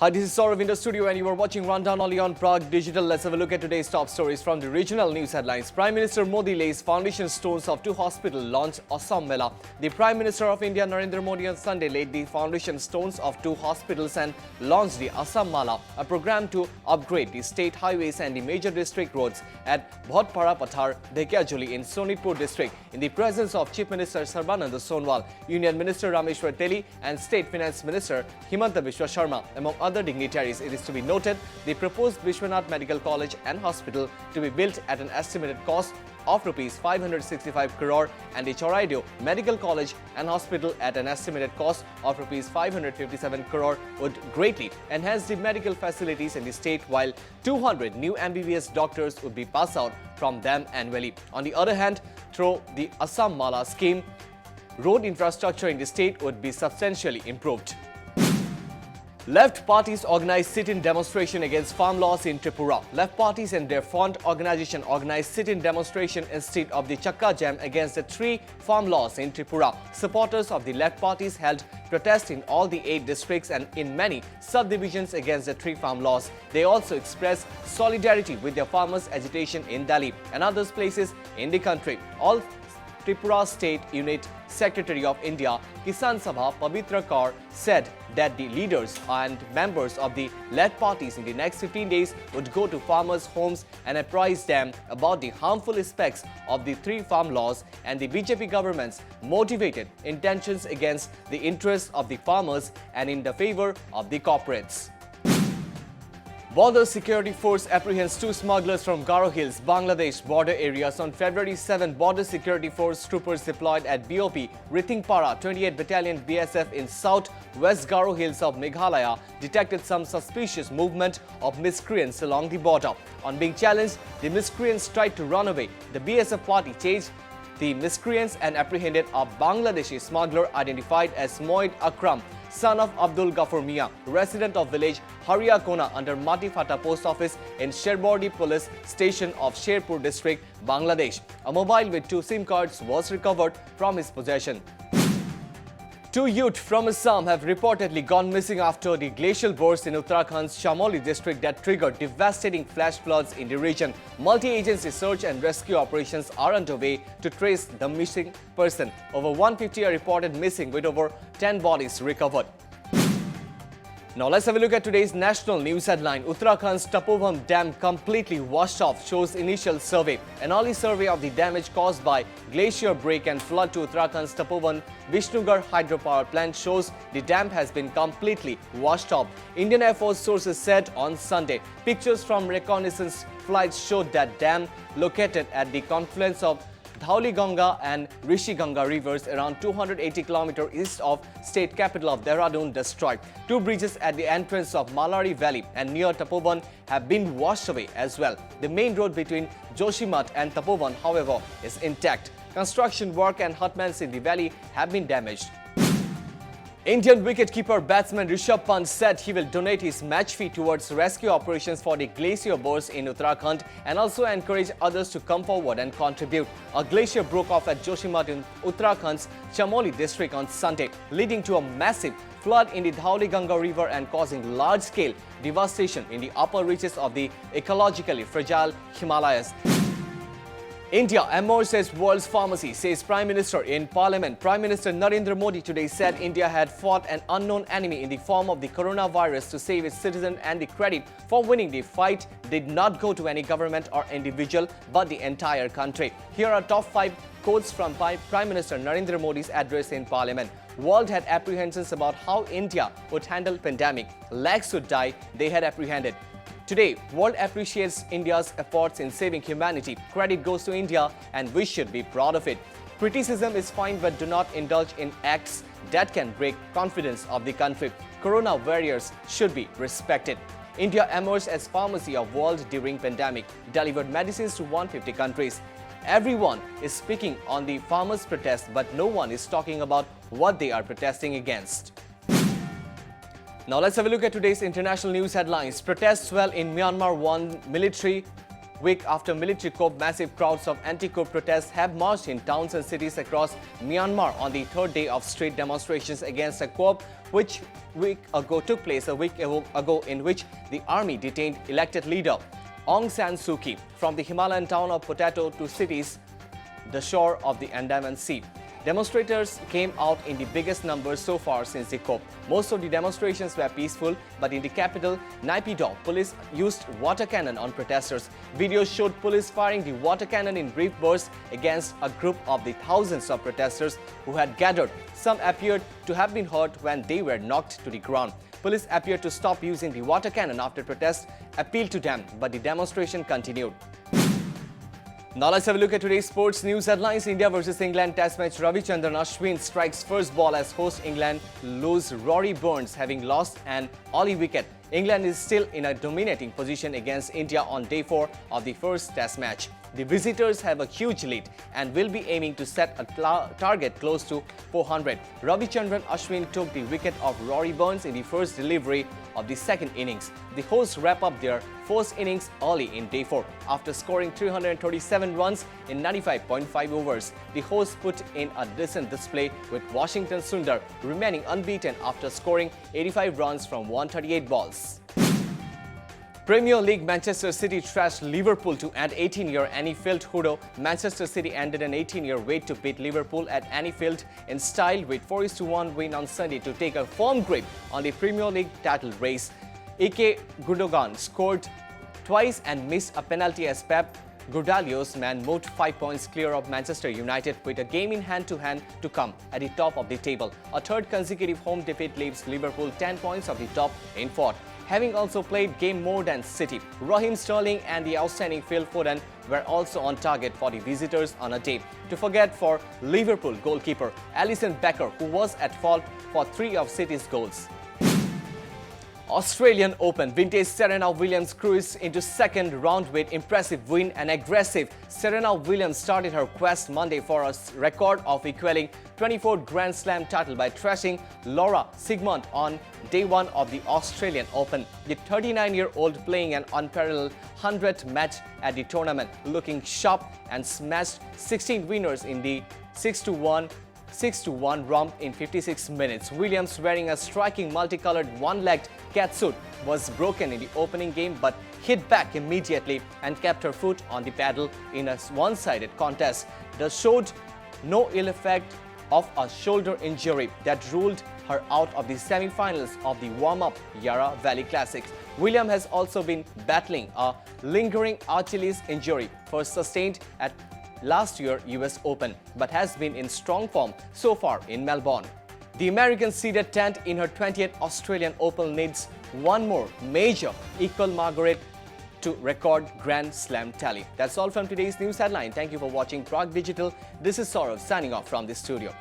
Hi, this is Saurav in the studio and you are watching Rundown only on Prague Digital. Let's have a look at today's top stories from the regional news headlines. Prime Minister Modi lays foundation stones of 2 hospitals, launch Assam Mela. The Prime Minister of India Narendra Modi on Sunday laid the foundation stones of 2 hospitals and launched the Assam Mala, a program to upgrade the state highways and the major district roads at Bhodpara Pathar, Dhekiajuli in Sonitpur district in the presence of Chief Minister Sarbananda Sonowal, Union Minister Rameshwar Teli and State Finance Minister Himanta Biswa Sharma, among other dignitaries. It is to be noted the proposed Vishwanath Medical College and Hospital to be built at an estimated cost of Rs 565 crore and the Choraidio Medical College and Hospital at an estimated cost of Rs 557 crore would greatly enhance the medical facilities in the state, while 200 new MBBS doctors would be passed out from them annually. On the other hand, through the Assam Mala scheme, road infrastructure in the state would be substantially improved. Left parties organized sit-in demonstration against farm laws in Tripura. Left parties and their front organization organized sit-in demonstration instead of the Chakka Jam against the 3 farm laws in Tripura. Supporters of the left parties held protests in all the 8 districts and in many subdivisions against the 3 farm laws. They also expressed solidarity with their farmers' agitation in Delhi and other places in the country. All Tripura State Unit Secretary of India, Kisan Sabha Pavitra Kaur, said that the leaders and members of the led parties in the next 15 days would go to farmers' homes and apprise them about the harmful aspects of the 3 farm laws and the BJP government's motivated intentions against the interests of the farmers and in the favor of the corporates. Border Security Force apprehends 2 smugglers from Garo Hills, Bangladesh border areas. On February 7, Border Security Force troopers deployed at BOP Ritingpara 28 Battalion BSF in south-west Garo Hills of Meghalaya detected some suspicious movement of miscreants along the border. On being challenged, the miscreants tried to run away. The BSF party chased the miscreants and apprehended a Bangladeshi smuggler identified as Moid Akram, son of Abdul Ghaffar Mia, resident of village Haria Kona under Matifata Post Office in Sherbordi Police Station of Sherpur district, Bangladesh. A mobile with 2 SIM cards was recovered from his possession. 2 youth from Assam have reportedly gone missing after the glacial burst in Uttarakhand's Chamoli district that triggered devastating flash floods in the region. Multi-agency search and rescue operations are underway to trace the missing person. Over 150 are reported missing with over 10 bodies recovered. Now let's have a look at today's national news headline. Uttarakhand's Tapovan Dam completely washed off, shows initial survey. An early survey of the damage caused by glacier break and flood to Uttarakhand's Tapovan Vishnugarh hydropower plant shows the dam has been completely washed off. Indian Air Force sources said on Sunday. Pictures from reconnaissance flights showed that dam located at the confluence of Dhauli Ganga and Rishi Ganga rivers around 280 km east of state capital of Dehradun destroyed. 2 bridges at the entrance of Malari Valley and near Tapovan have been washed away as well. The main road between Joshimath and Tapovan, however, is intact. Construction work and hutments in the valley have been damaged. Indian wicketkeeper batsman Rishabh Pant said he will donate his match fee towards rescue operations for the glacier burst in Uttarakhand and also encourage others to come forward and contribute. A glacier broke off at Joshimath in Uttarakhand's Chamoli district on Sunday, leading to a massive flood in the Dhauli Ganga river and causing large-scale devastation in the upper reaches of the ecologically fragile Himalayas. India emerged as world's pharmacy, says Prime Minister in Parliament. Prime Minister Narendra Modi today said India had fought an unknown enemy in the form of the coronavirus to save its citizens, and the credit for winning the fight did not go to any government or individual but the entire country. Here are top 5 quotes from Prime Minister Narendra Modi's address in Parliament. World had apprehensions about how India would handle pandemic. Lakhs would die, they had apprehended. Today, world appreciates India's efforts in saving humanity. Credit goes to India and we should be proud of it. Criticism is fine, but do not indulge in acts that can break confidence of the country. Corona warriors should be respected. India emerged as pharmacy of world during pandemic, delivered medicines to 150 countries. Everyone is speaking on the farmers' protest, but no one is talking about what they are protesting against. Now let's have a look at today's international news headlines. Protests swell in Myanmar, one military week after military coup, massive crowds of anti-coup protests have marched in towns and cities across Myanmar on the third day of street demonstrations against a coup which took place a week ago in which the army detained elected leader Aung San Suu Kyi from the Himalayan town of Potato to cities the shore of the Andaman Sea. Demonstrators came out in the biggest numbers so far since the coup. Most of the demonstrations were peaceful, but in the capital, Naypyidaw, police used water cannon on protesters. Videos showed police firing the water cannon in brief bursts against a group of the thousands of protesters who had gathered. Some appeared to have been hurt when they were knocked to the ground. Police appeared to stop using the water cannon after protests appealed to them, but the demonstration continued. Now let's have a look at today's sports news headlines. India versus England test match. Ravichandran Ashwin strikes first ball as host England lose Rory Burns having lost an early wicket. England is still in a dominating position against India on day 4 of the first test match. The visitors have a huge lead and will be aiming to set a target close to 400. Ravichandran Ashwin took the wicket of Rory Burns in the first delivery of the second innings. The hosts wrap up their first innings early in day 4 after scoring 337 runs in 95.5 overs. The hosts put in a decent display with Washington Sundar remaining unbeaten after scoring 85 runs from 138 balls. Premier League Manchester City trashed Liverpool to end 18-year Anfield hero. Manchester City ended an 18-year wait to beat Liverpool at Anfield in style with 4-1 win on Sunday to take a firm grip on the Premier League title race. Ike Gundogan scored twice and missed a penalty as Pep Guardiola's man moved 5 points clear of Manchester United with a game in hand to come at the top of the table. A third consecutive home defeat leaves Liverpool 10 points off the top in fourth. Having also played game more than City, Raheem Sterling and the outstanding Phil Foden were also on target for the visitors on a day. To forget for Liverpool goalkeeper Alisson Becker, who was at fault for 3 of City's goals. Australian Open. Vintage Serena Williams cruised into second round with impressive win and aggressive. Serena Williams started her quest Monday for a record of equaling 24th Grand Slam title by thrashing Laura Siegemund on day 1 of the Australian Open. The 39-year-old playing an unparalleled 100th match at the tournament, looking sharp and smashed 16 winners in the 6-1 romp in 56 minutes. Williams, wearing a striking multicolored one-legged catsuit, was broken in the opening game but hit back immediately and kept her foot on the paddle in a one-sided contest. This showed no ill effect of a shoulder injury that ruled her out of the semi-finals of the warm-up Yarra Valley Classic. Williams has also been battling a lingering Achilles injury first sustained at last year's US Open, but has been in strong form so far in Melbourne. The American seeded 10th in her 20th Australian Open needs one more major equal Margaret to record Grand Slam tally. That's all from today's news headline. Thank you for watching Prague Digital. This is Saurav signing off from the studio.